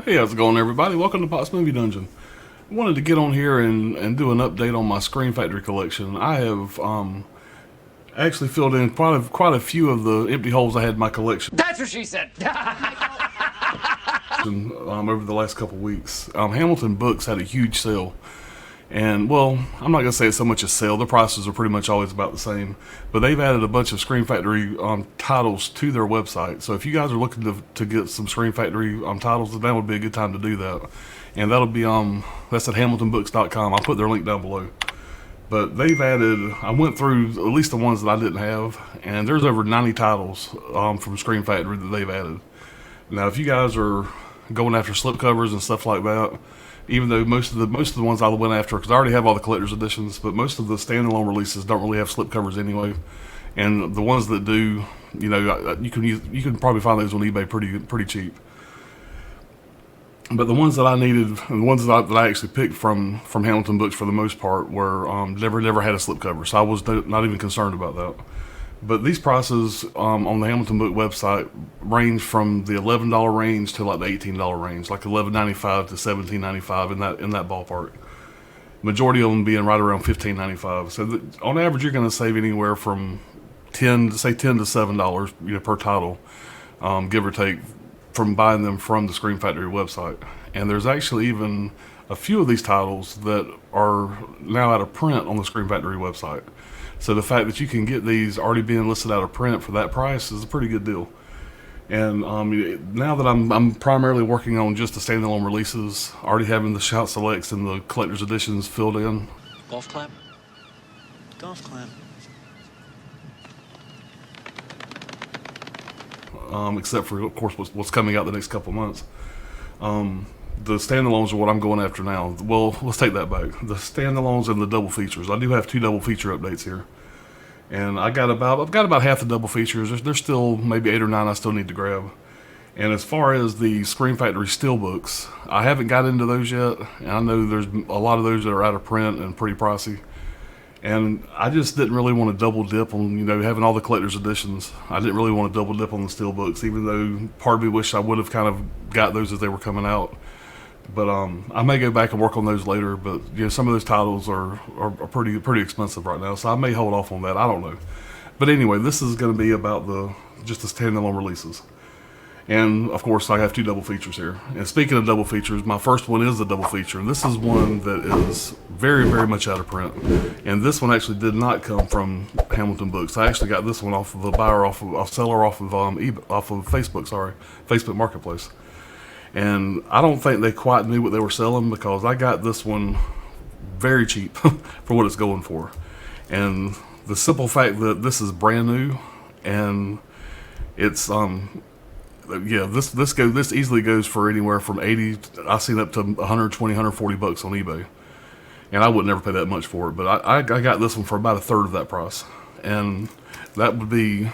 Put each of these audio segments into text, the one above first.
Hey, how's it going, everybody? Welcome to Pot's Movie Dungeon. I wanted to get on here and do an update on my Screen Factory collection. I have actually filled in quite a few of the empty holes I had in my collection. That's what she said. Over the last couple weeks. Hamilton Books had a huge sale. And, well, I'm not going to say it's so much a sale. The prices are pretty much always about the same. But they've added a bunch of Screen Factory titles to their website. So if you guys are looking to get some Screen Factory titles, then that would be a good time to do that. And that'll be, that's at HamiltonBooks.com. I'll put their link down below. But they've added, I went through at least the ones that I didn't have. And there's over 90 titles from Screen Factory that they've added. Now, if you guys are going after slipcovers and stuff like that, even though most of the ones I went after, because I already have all the collector's editions, but most of the standalone releases don't really have slipcovers anyway. And the ones that do, you know, you can probably find those on eBay pretty cheap. But the ones that I needed, and the ones that I actually picked from Hamilton Books for the most part, were never had a slipcover, so I was not even concerned about that. But these prices on the Hamilton Book website range from the $11 range to like the $18 range, like $11.95 to $17.95 in that ballpark. Majority of them being right around $15.95. So on average, you're going to save anywhere from $10 to $7, you know, per title, give or take, from buying them from the Screen Factory website. And there's actually even a few of these titles that are now out of print on the Screen Factory website. So the fact that you can get these already being listed out of print for that price is a pretty good deal. And now that I'm primarily working on just the standalone releases, already having the Shout Selects and the collector's editions filled in. Golf clap? Golf clap. Except for, of course, what's coming out the next couple months. The standalones are what I'm going after now. Well, let's take that back. The standalones and the double features. I do have 2 double feature updates here. And I've got about half the double features. There's still maybe 8 or 9 I still need to grab. And as far as the Screen Factory steelbooks, I haven't got into those yet. And I know there's a lot of those that are out of print and pretty pricey. And I just didn't really want to double dip on, you know, having all the collector's editions. I didn't really want to double dip on the steelbooks, even though part of me wished I would have kind of got those as they were coming out. But I may go back and work on those later. But you know, some of those titles are pretty expensive right now, so I may hold off on that. I don't know. But anyway, this is going to be about just the standalone releases. And of course, I have 2 double features here. And speaking of double features, my first one is the double feature. And this is one that is very much out of print. And this one actually did not come from Hamilton Books. I actually got this one off of a seller off of Facebook Marketplace. And I don't think they quite knew what they were selling, because I got this one very cheap for what it's going for. And the simple fact that this is brand new, and it's this easily goes for anywhere from 80. I've seen up to 120, 140 bucks on eBay, and I would never pay that much for it. But I got this one for about a third of that price, and that would be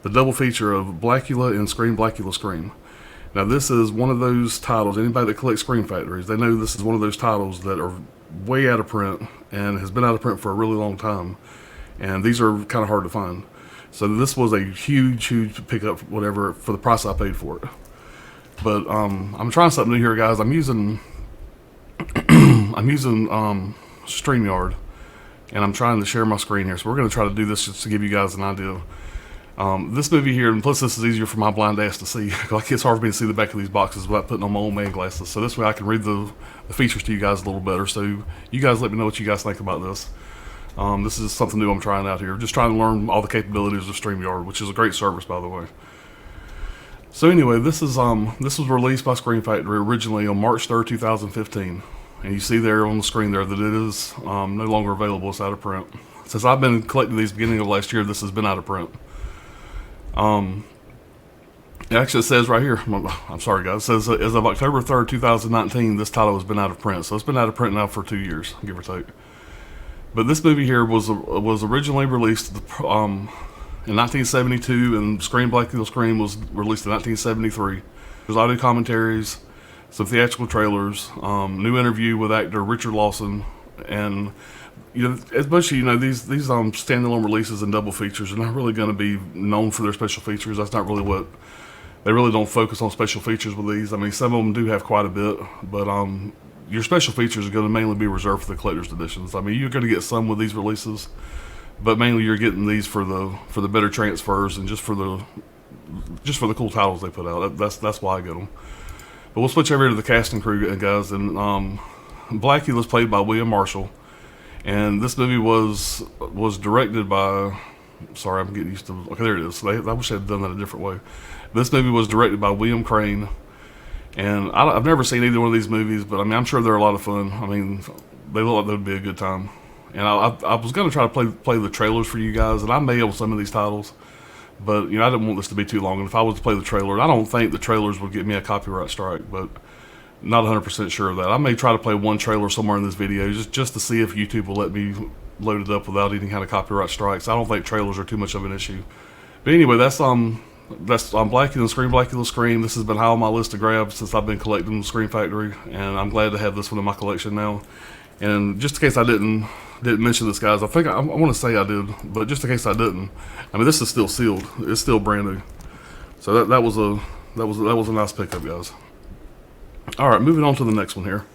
the double feature of Blackula and Blackula Scream. Now, this is one of those titles, anybody that collects Screen Factories, they know this is one of those titles that are way out of print and has been out of print for a really long time. And these are kind of hard to find. So this was a huge pickup, whatever, for the price I paid for it. But I'm trying something new here, guys. I'm using StreamYard, and I'm trying to share my screen here. So we're going to try to do this just to give you guys an idea. This movie here, and plus this is easier for my blind ass to see. Like, it's hard for me to see the back of these boxes without putting on my old man glasses. So this way I can read the features to you guys a little better. So you guys let me know what you guys think about this. This is something new I'm trying out here. Just trying to learn all the capabilities of StreamYard, which is a great service, by the way. So anyway, this was released by Screen Factory originally on March 3rd, 2015. And you see there on the screen there that it is no longer available. It's out of print. Since I've been collecting these beginning of last year, this has been out of print. It actually says right here, I'm sorry guys, it says as of October 3rd, 2019, this title has been out of print. So it's been out of print now for 2 years, give or take. But this movie here was originally released in 1972, and Blackula Scream was released in 1973. There's audio commentaries, some theatrical trailers, new interview with actor Richard Lawson, and you know, especially, you know, these standalone releases and double features are not really going to be known for their special features. That's not really they really don't focus on special features with these. I mean, some of them do have quite a bit, but your special features are going to mainly be reserved for the collector's editions. I mean, you're going to get some with these releases, but mainly you're getting these for the better transfers and just for the cool titles they put out. That's why I get them. But we'll switch over to the cast and crew, guys. And Blackula's played by William Marshall, and this movie was directed by. Sorry, I'm getting used to. Okay, there it is. I wish I had done that a different way. This movie was directed by William Crane, and I've never seen either one of these movies, but I mean, I'm sure they're a lot of fun. I mean, they look like they would be a good time. And I was going to try to play the trailers for you guys, and I may on some of these titles, but I didn't want this to be too long. And if I was to play the trailer, I don't think the trailers would get me a copyright strike, but not 100% sure of that. I may try to play one trailer somewhere in this video just to see if YouTube will let me load it up without any kind of copyright strikes. I don't think trailers are too much of an issue. But anyway, that's Blackula Scream. This has been high on my list to grab since I've been collecting the Scream Factory, and I'm glad to have this one in my collection now. And just in case I didn't mention this, guys, I think I want to say I did, but just in case I didn't, I mean, this is still sealed. It's still brand new. So that was a nice pickup, guys. All right, moving on to the next one here.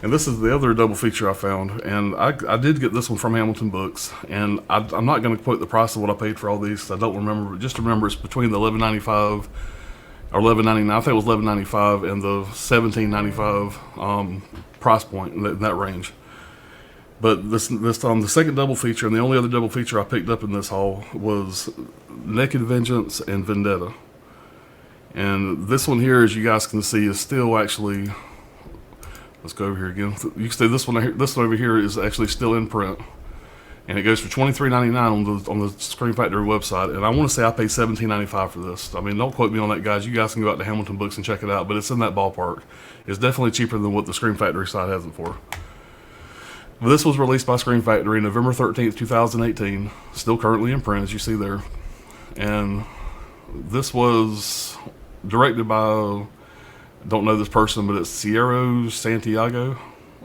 And this is the other double feature I found, and I did get this one from Hamilton Books, and I'm not going to quote the price of what I paid for all these because I don't remember, but just remember it's between the $11.95 or $11.99. I think it was $11.95 and the $17.95 price point in that range. But this the second double feature, and the only other double feature I picked up in this haul was Naked Vengeance and Vendetta. And this one here, as you guys can see, is still actually. Let's go over here again. You can see this one over here is actually still in print, and it goes for $23.99 on the Scream Factory website. And I want to say I paid $17.95 for this. I mean, don't quote me on that, guys. You guys can go out to Hamilton Books and check it out, but it's in that ballpark. It's definitely cheaper than what the Scream Factory site has it for. But this was released by Scream Factory November 13th, 2018. Still currently in print, as you see there. And this was directed by. Don't know this person, but it's Sierra Santiago,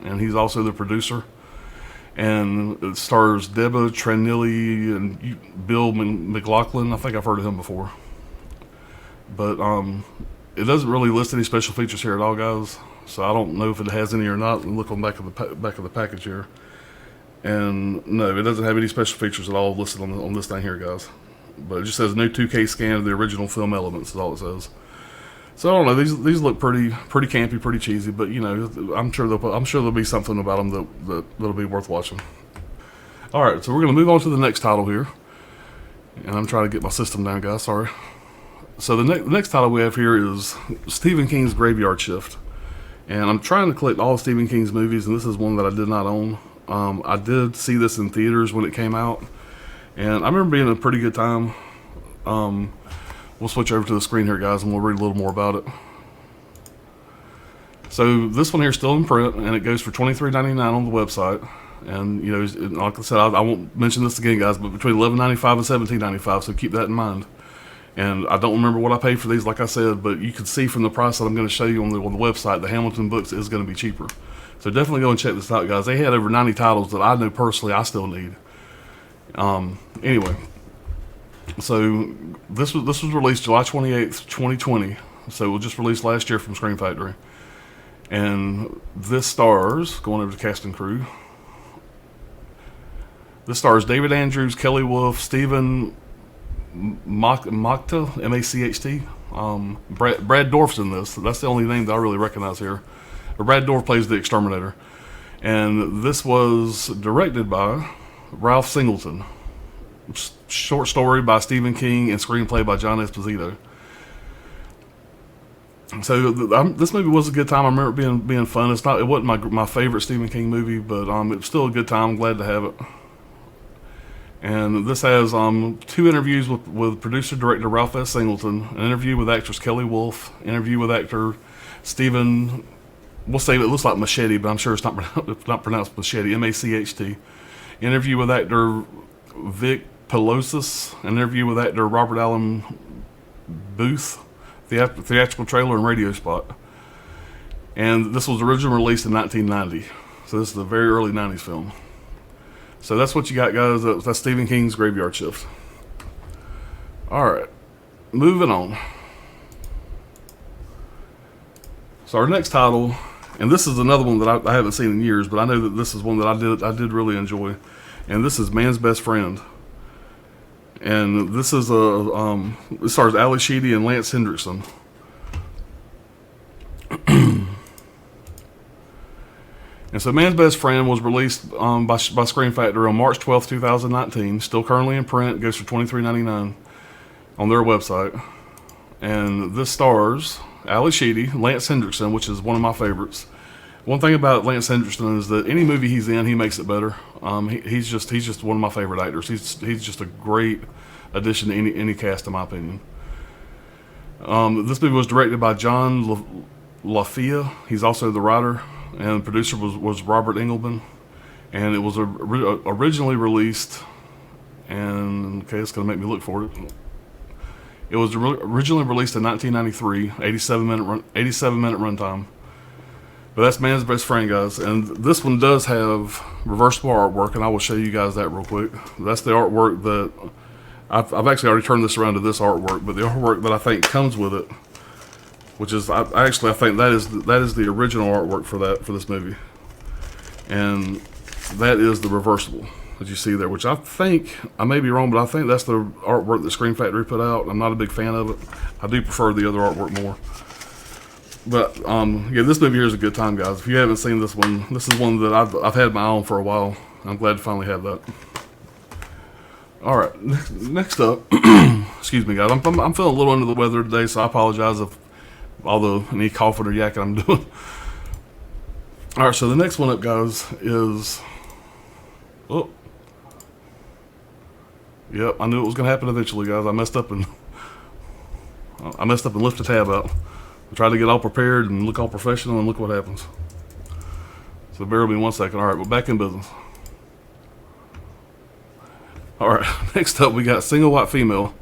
and he's also the producer. And it stars Deba Tranilli and Bill McLaughlin. I think I've heard of him before. But it doesn't really list any special features here at all, guys. So I don't know if it has any or not. Look on the back of the package here, and no, it doesn't have any special features at all listed on this thing here, guys. But it just says no 2K scan of the original film elements. Is all it says. So I don't know. These look pretty campy, pretty cheesy, but I'm sure there'll be something about them that'll be worth watching. All right, so we're gonna move on to the next title here, and I'm trying to get my system down, guys. Sorry. So the next title we have here is Stephen King's Graveyard Shift, and I'm trying to collect all of Stephen King's movies, and this is one that I did not own. I did see this in theaters when it came out, and I remember being a pretty good time. We'll switch over to the screen here, guys, and we'll read a little more about it. So this one here is still in print, and it goes for $23.99 on the website. And like I said, I won't mention this again, guys, but between $11.95 and $17.95, so keep that in mind. And I don't remember what I paid for these, like I said, but you can see from the price that I'm going to show you on the website, the Hamilton Books is going to be cheaper. So definitely go and check this out, guys. They had over 90 titles that I know personally I still need. Anyway. So this was released July 28th, 2020. So it was just released last year from Scream Factory. And this stars, going over to cast and crew, this stars David Andrews, Kelly Wolf, Stephen Macht, M-A-C-H-T. Brad Dourif's in this. That's the only name that I really recognize here. But Brad Dourif plays the exterminator. And this was directed by Ralph Singleton. Short story by Stephen King and screenplay by John Esposito. So this movie was a good time. I remember it being fun. It wasn't my favorite Stephen King movie, but it was still a good time. I'm glad to have it. And this has 2 interviews with producer-director Ralph S. Singleton, an interview with actress Kelly Wolf, interview with actor Stephen, we'll say it looks like Machete, but I'm sure it's not pronounced Machete, M-A-C-H-T. Interview with actor Vic Pelosis, an interview with actor Robert Allen Booth, theatrical trailer and radio spot. And this was originally released in 1990. So this is a very early 90s film. So that's what you got, guys. That's Stephen King's Graveyard Shift. Alright, moving on. So our next title, and this is another one that I haven't seen in years, but I know that this is one that I did really enjoy, and this is Man's Best Friend. And this is it stars Ali Sheedy and Lance Hendrickson. And so Man's Best Friend was released by Scream Factory on March 12th, 2019. Still currently in print. It goes for $23.99 on their website. And this stars Ali Sheedy, Lance Hendrickson, which is one of my favorites. One thing about Lance Hendrickson is that any movie he's in, he makes it better. He's just one of my favorite actors. He's just a great addition to any cast, in my opinion. This movie was directed by John LaFia. He's also the writer, and the producer was Robert Engelman. And it was originally released, and okay, it's going to make me look for it. It was originally released in 1993, 87 minute runtime. But that's Man's Best Friend, guys. And this one does have reversible artwork, and I will show you guys that real quick. That's the artwork that I've actually already turned this around to this artwork, but the artwork that I think comes with it, which is I think that is the original artwork for this movie, and that is the reversible that you see there. Which I think, I may be wrong, but I think that's the artwork that Scream Factory put out. I'm not a big fan of it. I do prefer the other artwork more. But yeah, this movie here is a good time, guys. If you haven't seen this one, this is one that I've had my eye on for a while. I'm glad to finally have that. All right, next up, excuse me, guys. I'm feeling a little under the weather today, so I apologize if any coughing or yakking I'm doing. All right, so the next one up, guys, is yep, I knew it was gonna happen eventually, guys. I messed up and lifted the tab out. I tried to get all prepared and look all professional, and look what happens. So bear with me 1 second. All right, we're back in business. All right, next up we got Single White Female,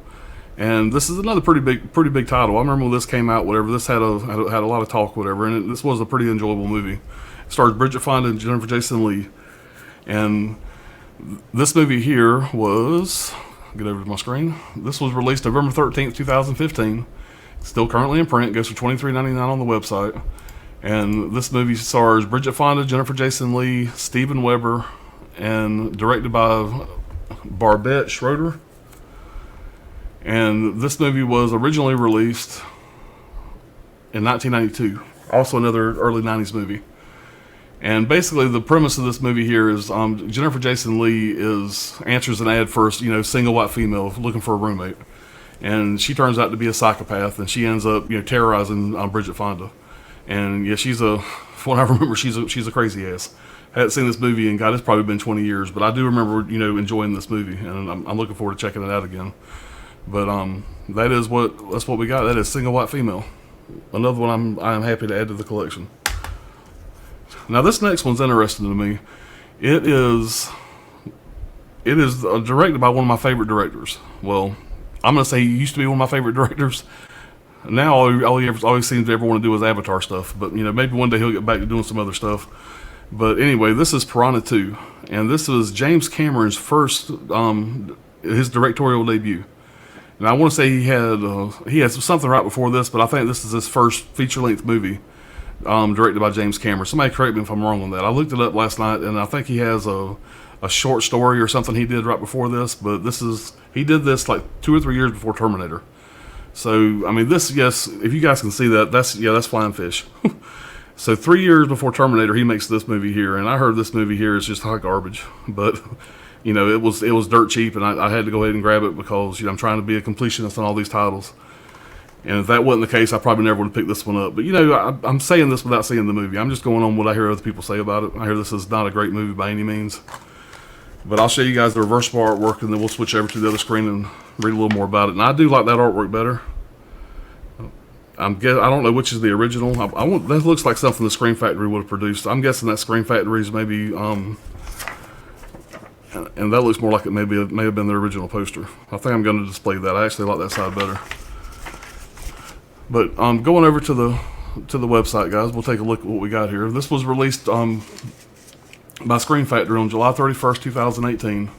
and this is another pretty big title. I remember when this came out. Whatever, this had a lot of talk, whatever, and this was a pretty enjoyable movie. It stars Bridget Fonda and Jennifer Jason Leigh, and this movie here was, get over to my screen. This was released November 13th, 2015. Still currently in print. Goes for $23.99 on the website. And this movie stars Bridget Fonda, Jennifer Jason Leigh, Steven Weber, and directed by Barbette Schroeder. And this movie was originally released in 1992. Also another early 90s movie. And basically the premise of this movie here is Jennifer Jason Leigh answers an ad for, single white female looking for a roommate. And she turns out to be a psychopath, and she ends up, terrorizing Bridget Fonda. And yeah, from what I remember, she's a crazy ass. I hadn't seen this movie in, God, it's probably been 20 years, but I do remember, enjoying this movie, and I'm looking forward to checking it out again. But that's what we got. That is Single White Female. Another one I'm happy to add to the collection. Now this next one's interesting to me. It is directed by one of my favorite directors. Well, I'm going to say he used to be one of my favorite directors. Now all he always seems to ever want to do is Avatar stuff. But, maybe one day he'll get back to doing some other stuff. But anyway, this is Piranha 2. And this is James Cameron's first, his directorial debut. And I want to say he had something right before this, but I think this is his first feature-length movie directed by James Cameron. Somebody correct me if I'm wrong on that. I looked it up last night, and I think he has a short story or something he did right before this, but he did this like 2 or 3 years before Terminator. So I mean, this, yes, if you guys can see that, that's flying fish. So 3 years before Terminator, he makes this movie here, and I heard this movie here is just hot garbage, but it was dirt cheap, and I had to go ahead and grab it because I'm trying to be a completionist on all these titles. And if that wasn't the case, I probably never would have picked this one up. But I'm saying this without seeing the movie. I'm just going on what I hear other people say about it. I hear this is not a great movie by any means. But I'll show you guys the reversible artwork, and then we'll switch over to the other screen and read a little more about it. And I do like that artwork better. I don't know which is the original. That looks like something the Scream Factory would have produced. I'm guessing that Scream Factory's maybe, and that looks more like it may have been the original poster. I think I'm going to display that. I actually like that side better. But going over to the website, guys, we'll take a look at what we got here. This was released by Scream Factory on July 31st, 2018.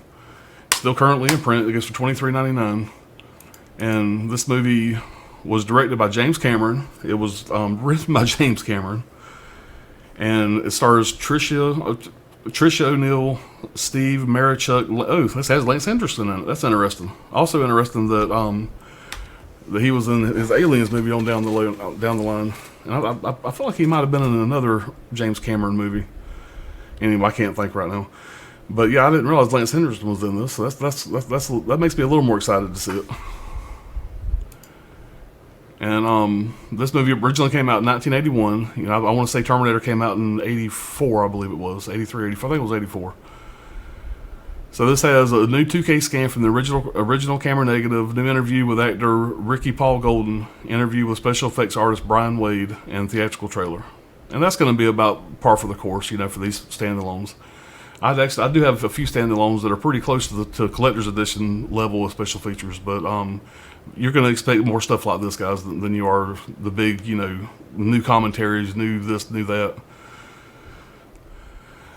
Still currently in print. It goes for $23.99. And this movie was directed by James Cameron. It was written by James Cameron, and it stars Tricia O'Neal, Steve Marichuk. Oh, this has Lance Henderson in it. That's interesting. Also interesting that that he was in his Aliens movie on down the line. And I feel like he might have been in another James Cameron movie. Anyway, I can't think right now. But yeah, I didn't realize Lance Henderson was in this. So that makes me a little more excited to see it. And this movie originally came out in 1981. You know, I want to say Terminator came out in 84, I believe it was. 83, 84. I think it was 84. So this has a new 2K scan from the original camera negative, new interview with actor Ricky Paul Golden, interview with special effects artist Brian Wade, and theatrical trailer. And that's going to be about par for the course, you know, for these standalones. I do have a few standalones that are pretty close to the collector's edition level of special features, but you're going to expect more stuff like this, guys, than you are the big, you know, new commentaries, new this, new that.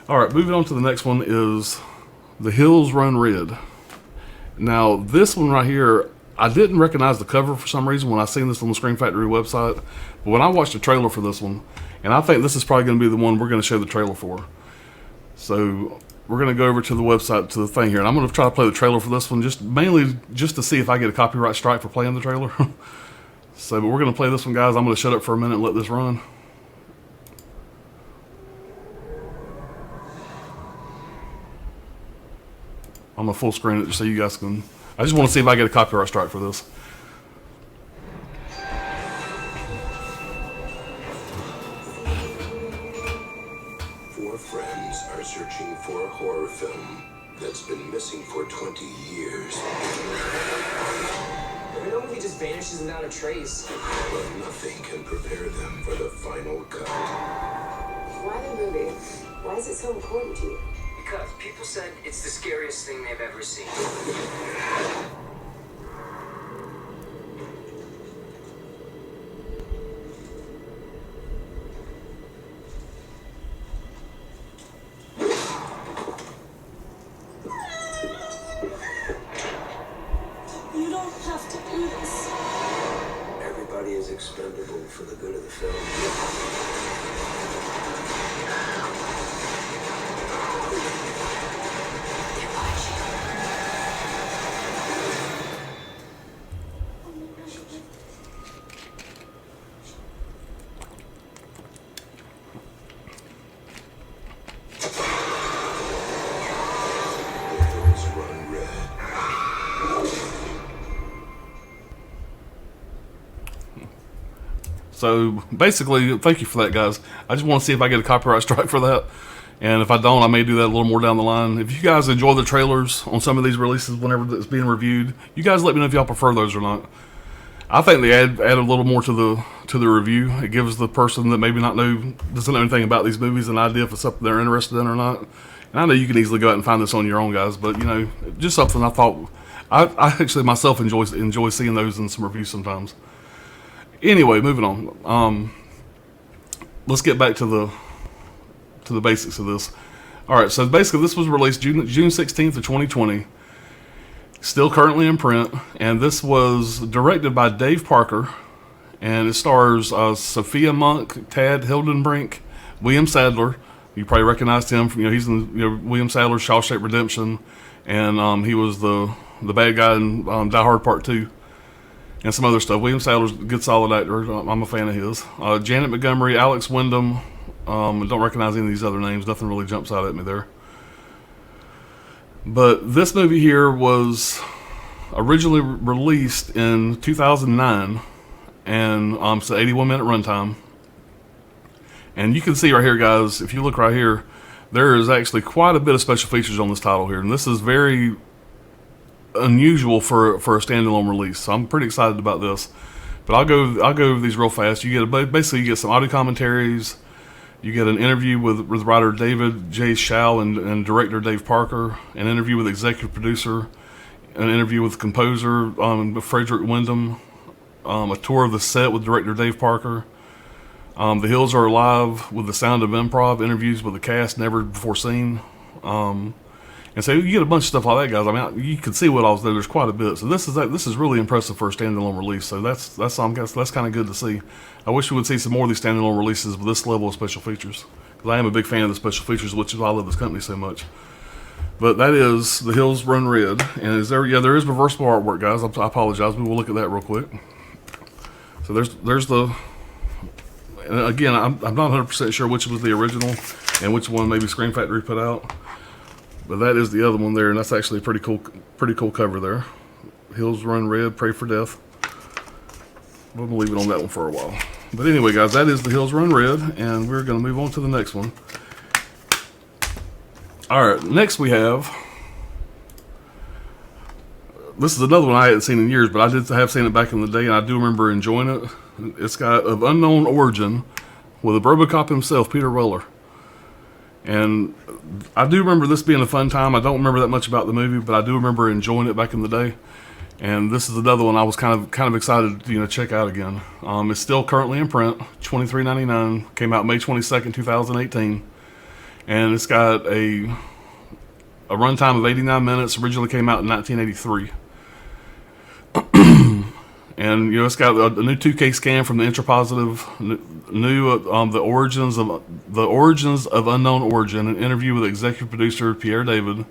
All right, moving on to the next one is The Hills Run Red. Now, this one right here, I didn't recognize the cover for some reason when I seen this on the Screen Factory website, but when I watched the trailer for this one, and I think this is probably going to be the one we're going to show the trailer for. So we're going to go over to the website, to the thing here, and I'm going to try to play the trailer for this one, mainly to see if I get a copyright strike for playing the trailer. So, but we're going to play this one, guys. I'm going to shut up for a minute and let this run. I'm going to full screen it just so you guys can... I just want to see if I get a copyright strike for this. Four friends are searching for a horror film that's been missing for 20 years. Every no movie just vanishes without a trace. But nothing can prepare them for the final cut. Why the movie? Why is it so important to you? Because people said it's the scariest thing they've ever seen. You don't have to do this. Everybody is expendable for the good of the film. The hills run red. So basically, thank you for that, guys. I just want to see if I get a copyright strike for that. And if I don't, I may do that a little more down the line. If you guys enjoy the trailers on some of these releases whenever it's being reviewed, you guys let me know if y'all prefer those or not. I think they add a little more to the review. It gives the person that maybe doesn't know anything about these movies an idea if it's something they're interested in or not. And I know you can easily go out and find this on your own, guys, but you know, just something I thought I actually myself enjoy seeing those in some reviews sometimes. Anyway, moving on. Let's get back to the basics of this. All right, so basically this was released June 16th of 2020. Still currently in print, and this was directed by Dave Parker, and it stars Sophia Monk, Tad Hildenbrink, William Sadler. You probably recognized him from, he's in William Sadler's Shawshank Redemption, and he was the bad guy in Die Hard Part 2. And some other stuff. William Sadler's a good, solid actor. I'm a fan of his. Janet Montgomery, Alex Wyndham. I don't recognize any of these other names. Nothing really jumps out at me there. But this movie here was originally released in 2009, and it's an 81-minute runtime. And you can see right here, guys, if you look right here, there is actually quite a bit of special features on this title here, and this is very unusual for a standalone release, so I'm pretty excited about this. But I'll go over these real fast. You get some audio commentaries, you get an interview with writer David J. Schau and director Dave Parker, an interview with executive producer, an interview with composer Frederick Wyndham, a tour of the set with director Dave Parker. The Hills Are Alive with the Sound of Improv, interviews with the cast never before seen. And so you get a bunch of stuff like that, guys. I mean, you can see what I was there. There's quite a bit. So this is really impressive for a standalone release. So that's kind of good to see. I wish we would see some more of these standalone releases with this level of special features, because I am a big fan of the special features, which is why I love this company so much. But that is The Hills Run Red, and is there? Yeah, there is reversible artwork, guys. I apologize. We will look at that real quick. So there's the. And again, I'm not 100% sure which was the original and which one maybe Screen Factory put out. But that is the other one there, and that's actually a pretty cool cover there. Hills Run Red, Pray for Death. We'll leave it on that one for a while. But anyway, guys, that is The Hills Run Red, and we're going to move on to the next one. All right, next we have. This is another one I hadn't seen in years, but I did have seen it back in the day, and I do remember enjoying it. It's got Of Unknown Origin with a RoboCop himself, Peter Weller. And I do remember this being a fun time. I don't remember that much about the movie, but I do remember enjoying it back in the day. And this is another one I was kind of excited to check out again. It's still currently in print, $23.99. Came out May 22nd, 2018, and it's got a runtime of 89 minutes. Originally came out in 1983. And it's got a new 2K scan from the Intrapositive, new the origins of Unknown Origin, an interview with executive producer Pierre David,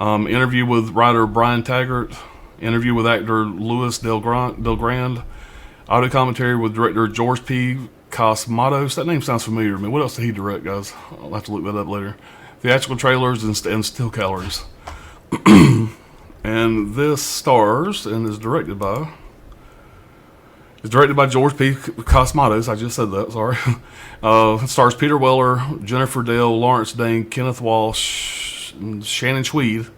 interview with writer Brian Taggart, interview with actor Louis Del Grand, audio commentary with director George P. Cosmatos. That name sounds familiar to me. What else did he direct, guys? I'll have to look that up later. Theatrical trailers and still galleries. And this stars and is directed by. It's directed by George P. Cosmatos. I just said that. Sorry. It stars Peter Weller, Jennifer Dale, Lawrence Dane, Kenneth Walsh, and Shannon Tweed,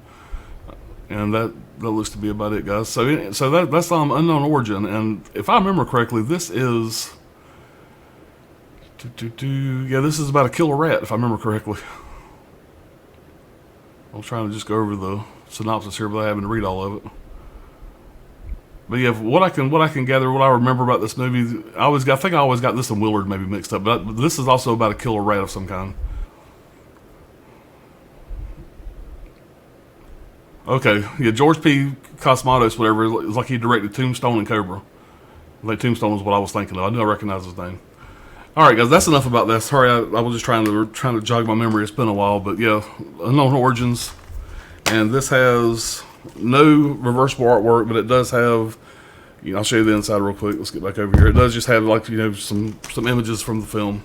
and that looks to be about it, guys. So that's Unknown Origin, and if I remember correctly, this is. Yeah, this is about a killer rat, if I remember correctly. I'm trying to just go over the synopsis here without having to read all of it. But yeah, what I can gather, what I remember about this movie, I think I always got this and Willard maybe mixed up, but this is also about a killer rat of some kind. Okay, yeah, George P. Cosmatos, whatever, it's like he directed Tombstone and Cobra. Like Tombstone was what I was thinking of. I knew I recognized his name. All right, guys, that's enough about that. Sorry, I was just trying to jog my memory. It's been a while, but yeah, Unknown Origins, and this has no reversible artwork, but it does have. I'll show you the inside real quick. Let's get back over here. It does just have some images from the film,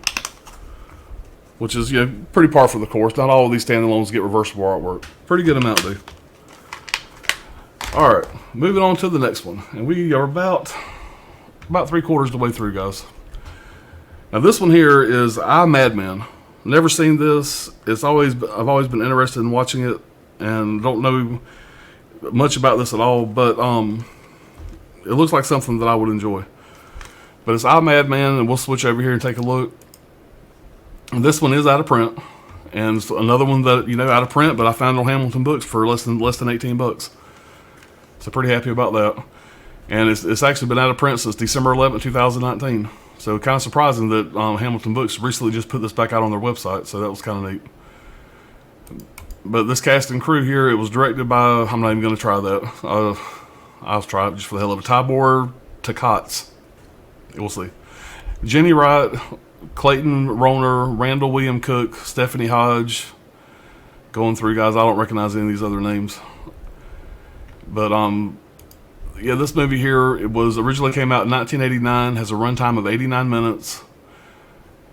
which is pretty par for the course. Not all of these standalones get reversible artwork. Pretty good amount do. All right, moving on to the next one, and we are about 3/4 of the way through, guys. Now this one here is I, Madman. Never seen this. I've always been interested in watching it, and don't know much about this at all. But it looks like something that I would enjoy. But it's I, Madman, and we'll switch over here and take a look. And this one is out of print, and it's another one that out of print, but I found on Hamilton Books for less than $18. So pretty happy about that. And it's actually been out of print since December 11th, 2019. So kind of surprising that Hamilton Books recently just put this back out on their website. So that was kind of neat. But this cast and crew here, it was directed by, I'm not even going to try that. I'll try it just for the hell of it. Tibor Takats. We'll see. Jenny Wright, Clayton Roner, Randall William Cook, Stephanie Hodge. Going through, guys, I don't recognize any of these other names. But yeah, this movie here, it was originally came out in 1989, has a runtime of 89 minutes,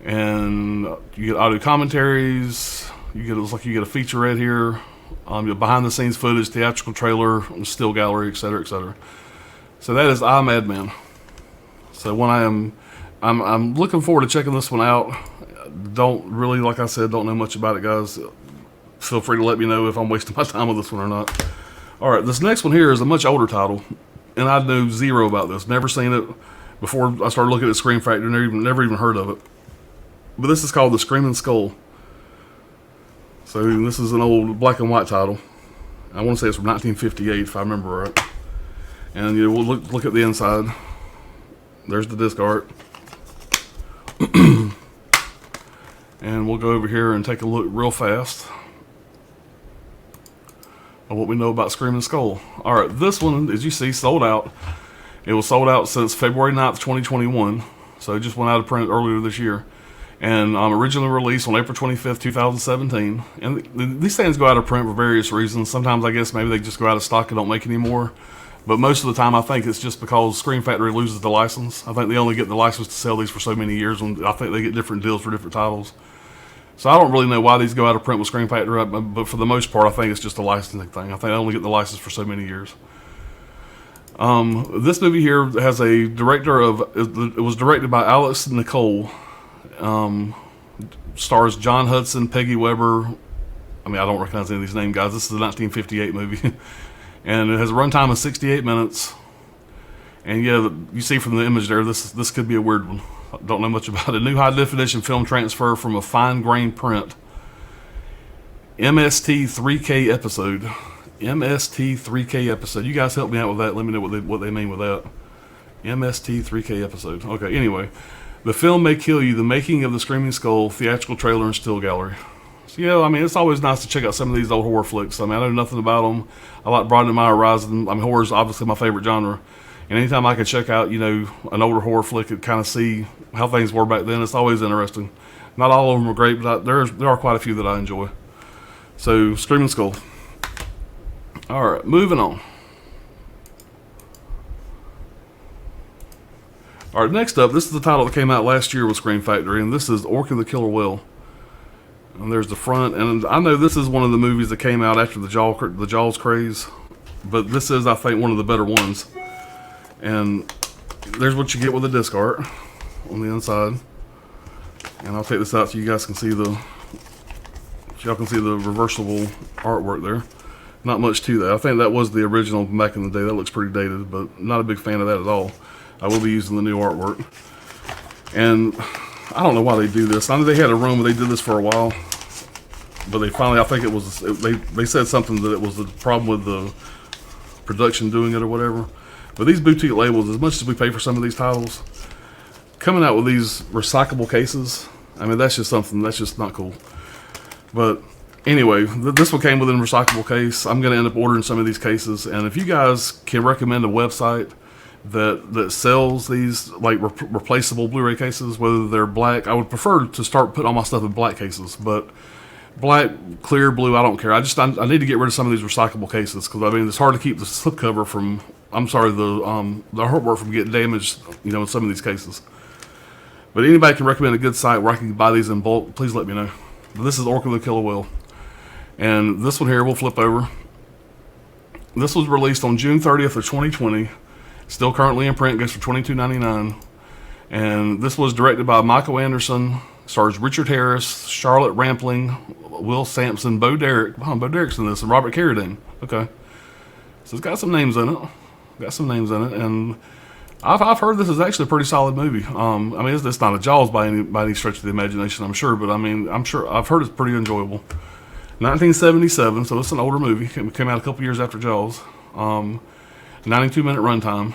and you get audio commentaries. It looks like you get a featurette here, behind the scenes footage, theatrical trailer, still gallery, etc., etc. So that is I, Madman. So when I'm looking forward to checking this one out. Don't really, like I said, don't know much about it, guys. Feel free to let me know if I'm wasting my time with this one or not. All right, this next one here is a much older title, and I knew zero about this. Never seen it before I started looking at Screen Factory. Never even heard of it. But this is called The Screaming Skull. So this is an old black and white title. I want to say it's from 1958, if I remember right. And we'll look at the inside. There's the disc art. And we'll go over here and take a look real fast. of what we know about Screaming Skull. All right, this one, as you see, sold out. It was sold out since February 9th, 2021. So it just went out of print earlier this year. And originally released on April 25th, 2017. And these things go out of print for various reasons. Sometimes I guess maybe they just go out of stock and don't make any more. But most of the time I think it's just because Scream Factory loses the license. I think they only get the license to sell these for so many years, and I think they get different deals for different titles. So I don't really know why these go out of print with Scream Factory, but for the most part I think it's just a licensing thing. I think they only get the license for so many years. This movie here has a director it was directed by Alex Nicole. Stars John Hudson, Peggy Weber. I mean, I don't recognize any of these names, guys. This is a 1958 movie. And it has a runtime of 68 minutes. And yeah, you see from the image there, this could be a weird one. I don't know much about it. New high definition film transfer from a fine grain print. MST 3K episode. MST 3K episode. You guys help me out with that. Let me know what they mean with that. MST 3K episode. Okay, anyway. The Film May Kill You, The Making of the Screaming Skull, theatrical trailer and still gallery. So, yeah, I mean, it's always nice to check out some of these old horror flicks. I mean, I know nothing about them. I like broadening my horizon. I mean, horror is obviously my favorite genre. And anytime I can check out, you know, an older horror flick and kind of see how things were back then, it's always interesting. Not all of them are great, but there are quite a few that I enjoy. So, Screaming Skull. All right, moving on. All right, next up, this is the title that came out last year with Scream Factory, and this is Orca the Killer Whale. And there's the front, and I know this is one of the movies that came out after the Jaws craze, but this is, I think, one of the better ones. And there's what you get with the disc art on the inside. And I'll take this out so you guys can see y'all can see the reversible artwork there. Not much to that. I think that was the original back in the day. That looks pretty dated, but not a big fan of that at all. I will be using the new artwork. And I don't know why they do this. I know they had a run where they did this for a while, but they finally, I think it was, they said something that it was the problem with the production doing it or whatever. But these boutique labels, as much as we pay for some of these titles, coming out with these recyclable cases, I mean, that's just something, that's just not cool. But anyway, this one came with a recyclable case. I'm going to end up ordering some of these cases. And if you guys can recommend a website that sells these like replaceable Blu-ray cases, whether they're black, I would prefer to start putting all my stuff in black cases, but black, clear, blue, I don't care. I need to get rid of some of these recyclable cases, because I mean, it's hard to keep the slipcover from, I'm sorry, the artwork from getting damaged, you know, in some of these cases. But anybody can recommend a good site where I can buy these in bulk, please let me know. But this is Orca the Killer Whale. And this one here, we'll flip over. This was released on June 30th of 2020. Still currently in print, goes for $22.99. And this was directed by Michael Anderson. Stars Richard Harris, Charlotte Rampling, Will Sampson, Bo Derek. Wow, Bo Derek's in this, and Robert Carradine. Okay. So it's got some names in it. And I've heard this is actually a pretty solid movie. I mean, it's not a Jaws by any stretch of the imagination, I'm sure. But I mean, I've heard it's pretty enjoyable. 1977, so it's an older movie. It came out a couple years after Jaws. 92-minute runtime,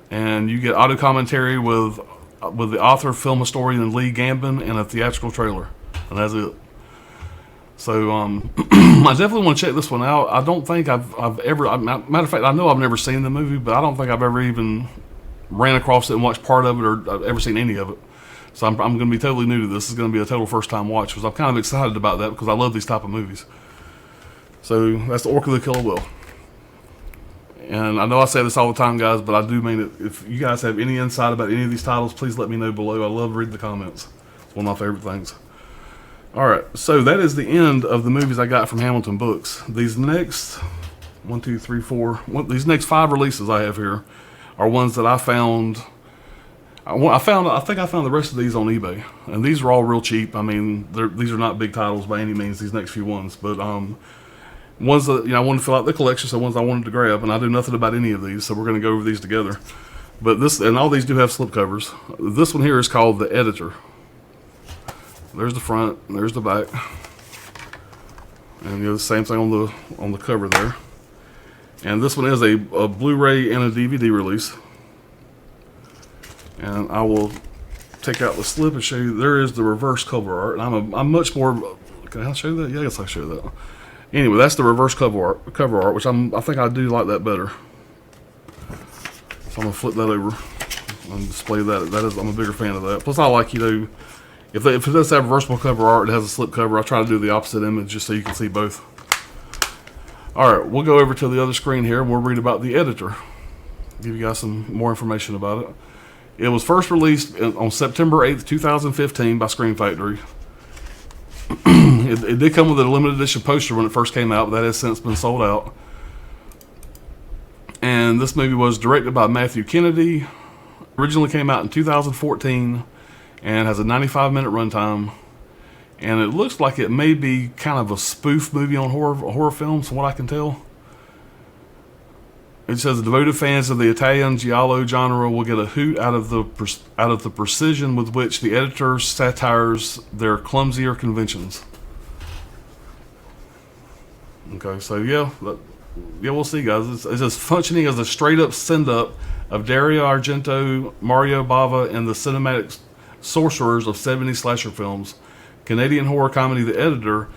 and you get audio commentary with the author, film historian Lee Gambin, and a theatrical trailer, and that's it. So I definitely want to check this one out. I don't think I've ever. Matter of fact, I know I've never seen the movie, but I don't think I've ever even ran across it and watched part of it, or I've ever seen any of it. So I'm going to be totally new to this. This is going to be a total first-time watch, because I'm kind of excited about that, because I love these type of movies. So that's the Orca the Killer Whale. And I know I say this all the time, guys, but I do mean it. If you guys have any insight about any of these titles, please let me know below. I love reading the comments. It's one of my favorite things. All right, so that is the end of the movies I got from Hamilton Books. These next these next 5 releases I have here are ones that I found. I think I found the rest of these on eBay, and these are all real cheap. I mean, these are not big titles by any means. These next few ones, but ones that, you know, I wanted to fill out the collection, so ones I wanted to grab, and I do nothing about any of these, so we're going to go over these together. But this, and all these do have slipcovers. This one here is called The Editor. There's the front, and there's the back, and you know, the same thing on the cover there. And this one is a Blu-ray and a DVD release. And I will take out the slip and show you. There is the reverse cover art, and I'm much more. Can I show you that? Yeah, I guess I'll show you that. Anyway, that's the reverse cover art, which I think I do like that better. So I'm gonna flip that over and display that. I'm a bigger fan of that. Plus, I like, if it does have reversible cover art, it has a slip cover. I try to do the opposite image just so you can see both. All right, we'll go over to the other screen here and we'll read about the editor. Give you guys some more information about it. It was first released on September 8th, 2015 by Screen Factory. It did come with a limited edition poster when it first came out, but that has since been sold out. And this movie was directed by Matthew Kennedy. Originally came out in 2014 and has a 95-minute runtime. And it looks like it may be kind of a spoof movie on horror films, from what I can tell. It says the devoted fans of the Italian giallo genre will get a hoot out of the precision with which the editor satires their clumsier conventions. Okay, so yeah, we'll see, guys. It's just functioning as a straight-up send-up of Dario Argento, Mario Bava, and the cinematic sorcerers of 70s slasher films. Canadian horror comedy The Editor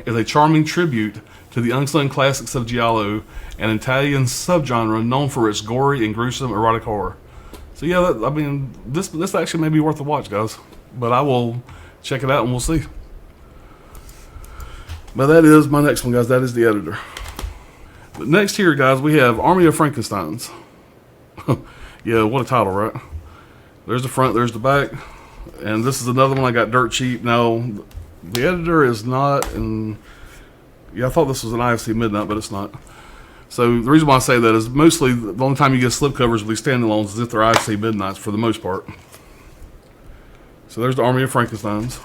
is a charming tribute to the unsung classics of giallo, an Italian subgenre known for its gory and gruesome erotic horror. So yeah, this actually may be worth a watch, guys. But I will check it out and we'll see. But that is my next one, guys. That is The Editor. But next here, guys, we have Army of Frankensteins. Yeah, what a title, right? There's the front, there's the back. And this is another one I got dirt cheap. Now, The Editor is not in... Yeah, I thought this was an IFC Midnight, but it's not. So the reason why I say that is mostly the only time you get slipcovers with these standalones is if they're IFC Midnights for the most part. So there's the Army of Frankensteins.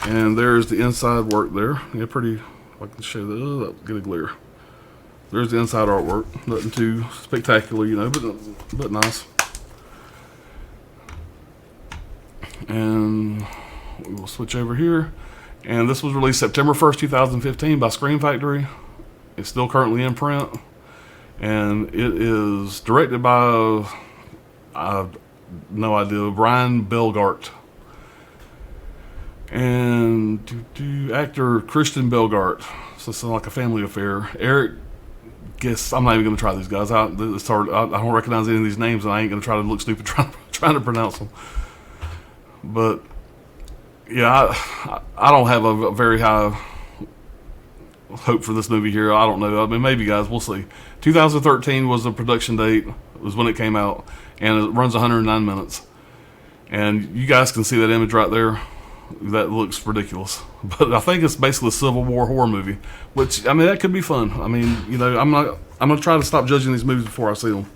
And there's the inside work there. Yeah, pretty... If I can show that, get a glare. There's the inside artwork. Nothing too spectacular, but nice. And we will switch over here. And this was released September 1st, 2015 by Screen Factory. It's still currently in print. And it is directed by, I have no idea, Brian Belgart. And actor Christian Belgart. So it's like a family affair. Eric, I'm not even going to try these guys. It's hard. I don't recognize any of these names, and I ain't going to try to look stupid trying to pronounce them. But yeah, I don't have a very high hope for this movie here. I don't know. I mean, maybe, guys. We'll see. 2013 was the production date. It was when it came out, and it runs 109 minutes. And you guys can see that image right there. That looks ridiculous. But I think it's basically a Civil War horror movie, which, I mean, that could be fun. I mean, I'm going to try to stop judging these movies before I see them.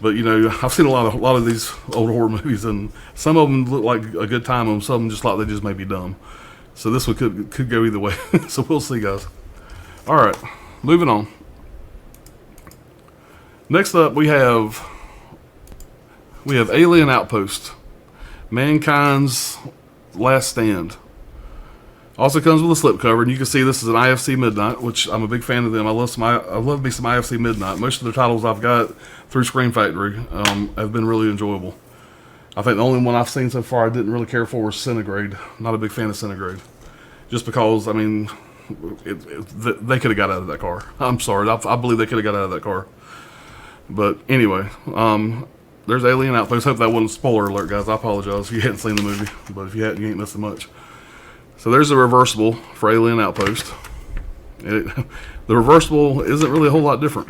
But, I've seen a lot of these old horror movies, and some of them look like a good time, and some of them just like they just may be dumb. So this one could go either way. So we'll see, guys. All right, moving on. Next up, we have Alien Outpost, Mankind's Last Stand. Also comes with a slipcover, and you can see this is an IFC Midnight, which I'm a big fan of them. I love me some IFC Midnight. Most of the titles I've got through Screen Factory have been really enjoyable. I think the only one I've seen so far I didn't really care for was Centigrade. Not a big fan of Centigrade, just because, I mean, they could have got out of that car. I'm sorry, I believe they could have got out of that car. But anyway, there's Alien Outpost. Hope that wasn't a spoiler alert, guys. I apologize if you hadn't seen the movie, but if you hadn't, you ain't missing much. So there's the reversible for Alien Outpost. The reversible isn't really a whole lot different.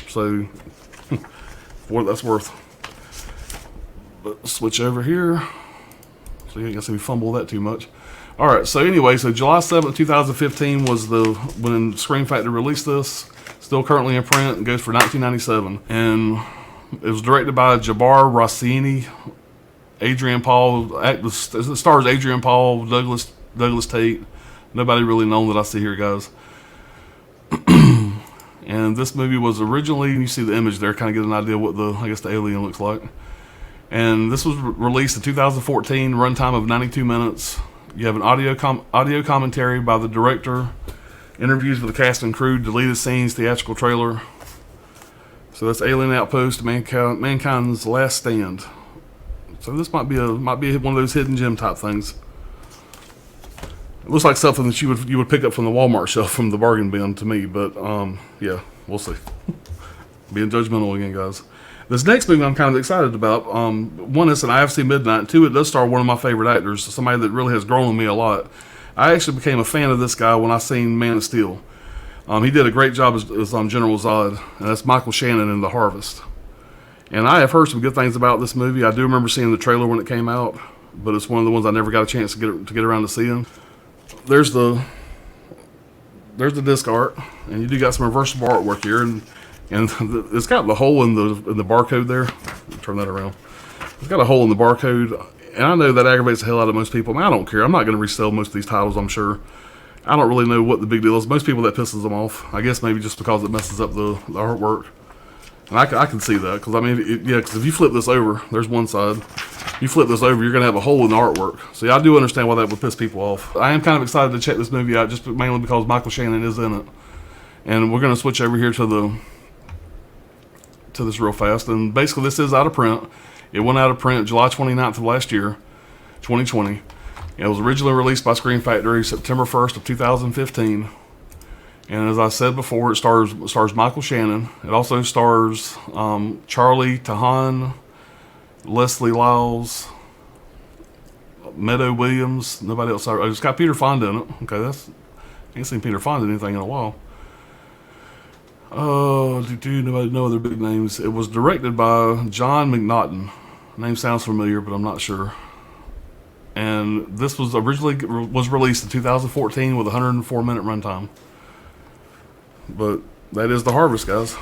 So for what that's worth. But switch over here. So you ain't gonna see me fumble that too much. Alright, so anyway, so July 7th, 2015 was when Screen Factory released this. Still currently in print and goes for $19.97. And it was directed by Jabbar Rossini, Adrian Paul. It stars Adrian Paul, Douglas Tate. Nobody really known that I see here, guys. And this movie was originally, you see the image there, kind of get an idea what the alien looks like. And this was released in 2014, runtime of 92 minutes. You have an audio commentary by the director, interviews with the cast and crew, deleted scenes, theatrical trailer. So that's Alien Outpost, Mankind's Last Stand. So this might be one of those hidden gem type things. It looks like something that you would pick up from the Walmart shelf from the bargain bin to me, but yeah, we'll see. Being judgmental again, guys. This next movie I'm kind of excited about. One, it's an IFC Midnight, and two, it does star one of my favorite actors, somebody that really has grown on me a lot. I actually became a fan of this guy when I seen Man of Steel. He did a great job as General Zod, and that's Michael Shannon in The Harvest. And I have heard some good things about this movie. I do remember seeing the trailer when it came out, but it's one of the ones I never got a chance to get around to seeing. There's the disc art, and you do got some reversible artwork here, and it's got the hole in the barcode there. Turn that around. It's got a hole in the barcode, and I know that aggravates the hell out of most people. I mean, I don't care. I'm not going to resell most of these titles, I'm sure. I don't really know what the big deal is. Most people, that pisses them off. I guess maybe just because it messes up the artwork. And I can see that, because I mean, because if you flip this over, there's one side. You flip this over, you're going to have a hole in the artwork. So yeah, I do understand why that would piss people off. I am kind of excited to check this movie out, just mainly because Michael Shannon is in it. And we're going to switch over here to this real fast. And basically, this is out of print. It went out of print July 29th of last year, 2020. It was originally released by Screen Factory September 1st of 2015. And as I said before, it stars Michael Shannon. It also stars Charlie Tahan, Leslie Lyles, Meadow Williams, nobody else. It's got Peter Fonda in it. Okay, I ain't seen Peter Fonda in anything in a while. Nobody know other big names. It was directed by John McNaughton. Name sounds familiar, but I'm not sure. And this was originally released in 2014 with a 104-minute runtime. But that is The Harvest, guys.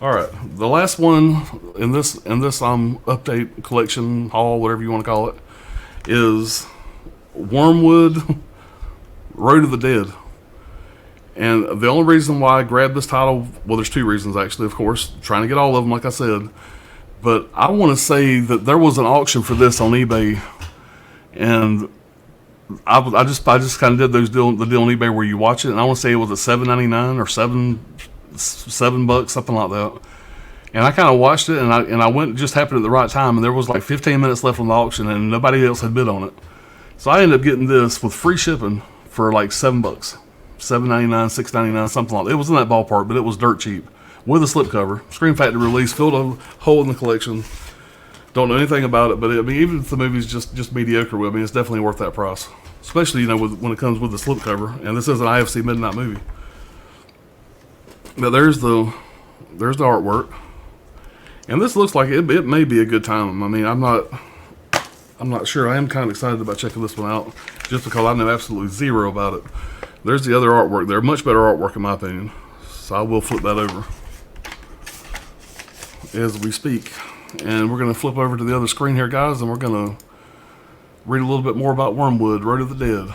All right, the last one in this update collection haul, whatever you want to call it, is Wormwood: Road of the Dead. And the only reason why I grabbed this title, well, there's two reasons actually. Of course, trying to get all of them, like I said. But I want to say that there was an auction for this on eBay, and I just kind of did the deal on eBay where you watch it, and I want to say it was at $7.99 or $7, something like that. And I kind of watched it, and I went, just happened at the right time, and there was like 15 minutes left on the auction, and nobody else had bid on it. So I ended up getting this with free shipping for like $7, $7.99, $6.99, something like that. It was in that ballpark, but it was dirt cheap with a slipcover. Screen Factory release, filled a hole in the collection. Don't know anything about it, but I mean, even if the movie's just mediocre, I mean, it's definitely worth that price. Especially, when it comes with the slipcover. And this is an IFC Midnight movie. Now there's the artwork, and this looks like it may be a good time. I mean, I'm not sure. I am kind of excited about checking this one out, just because I know absolutely zero about it. There's the other artwork there, much better artwork in my opinion. So I will flip that over as we speak, and we're going to flip over to the other screen here, guys, and we're going to read a little bit more about Wormwood: Road of the Dead.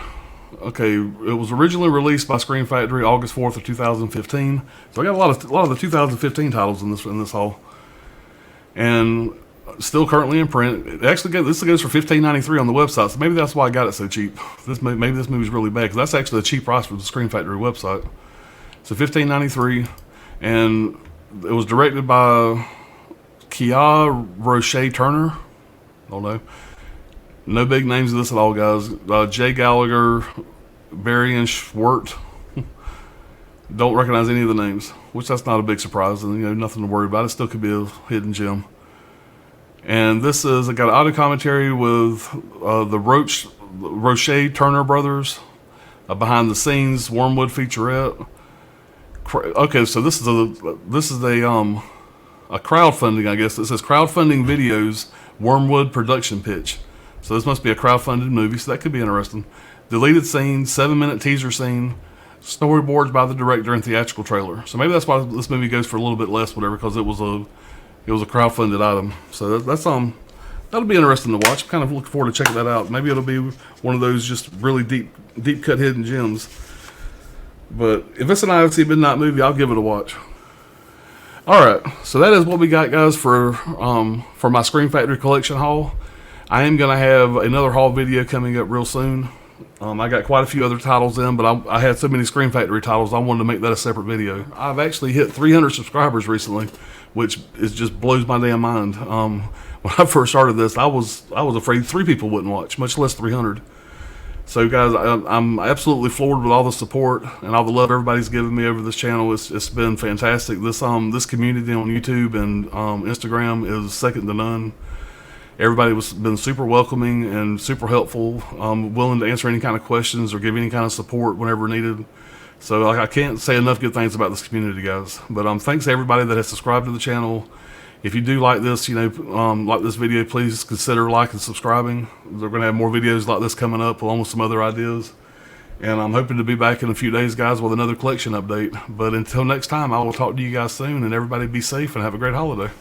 Okay, it was originally released by Screen Factory August 4th of 2015. So I got a lot of the 2015 titles in this haul, and still currently in print. This goes for $15.93 on the website, so maybe that's why I got it so cheap. Maybe this movie's really bad, because that's actually a cheap price for the Screen Factory website. So $15.93, and it was directed by Kia Roche Turner. Don't know. No big names in this at all, guys. Jay Gallagher, Barry and Schwartz. Don't recognize any of the names, which that's not a big surprise, and nothing to worry about. It still could be a hidden gem. And this is, I got an audio commentary with the Roche Turner brothers, behind the scenes Wormwood featurette. Okay, so this is a crowdfunding, I guess. It says crowdfunding videos, Wormwood production pitch. So this must be a crowdfunded movie, so that could be interesting. Deleted scene, 7-minute teaser scene, storyboards by the director, and theatrical trailer. So maybe that's why this movie goes for a little bit less, whatever, because it was a crowdfunded item. So that'll be interesting to watch. I'm kind of looking forward to checking that out. Maybe it'll be one of those just really deep cut hidden gems. But if it's an IFC Midnight movie, I'll give it a watch. Alright, so that is what we got, guys, for my Screen Factory collection haul. I am going to have another haul video coming up real soon. I got quite a few other titles in, but I had so many Screen Factory titles, I wanted to make that a separate video. I've actually hit 300 subscribers recently, which just blows my damn mind. when I first started this, I was afraid 3 people wouldn't watch, much less 300. So guys, I'm absolutely floored with all the support and all the love everybody's given me over this channel. It's been fantastic. This community on YouTube and Instagram is second to none. Everybody was been super welcoming and super helpful, willing to answer any kind of questions or give any kind of support whenever needed. So I can't say enough good things about this community, guys. But thanks to everybody that has subscribed to the channel. If you do like this, like this video, please consider liking and subscribing. We're going to have more videos like this coming up along with some other ideas. And I'm hoping to be back in a few days, guys, with another collection update. But until next time, I will talk to you guys soon, and everybody be safe and have a great holiday.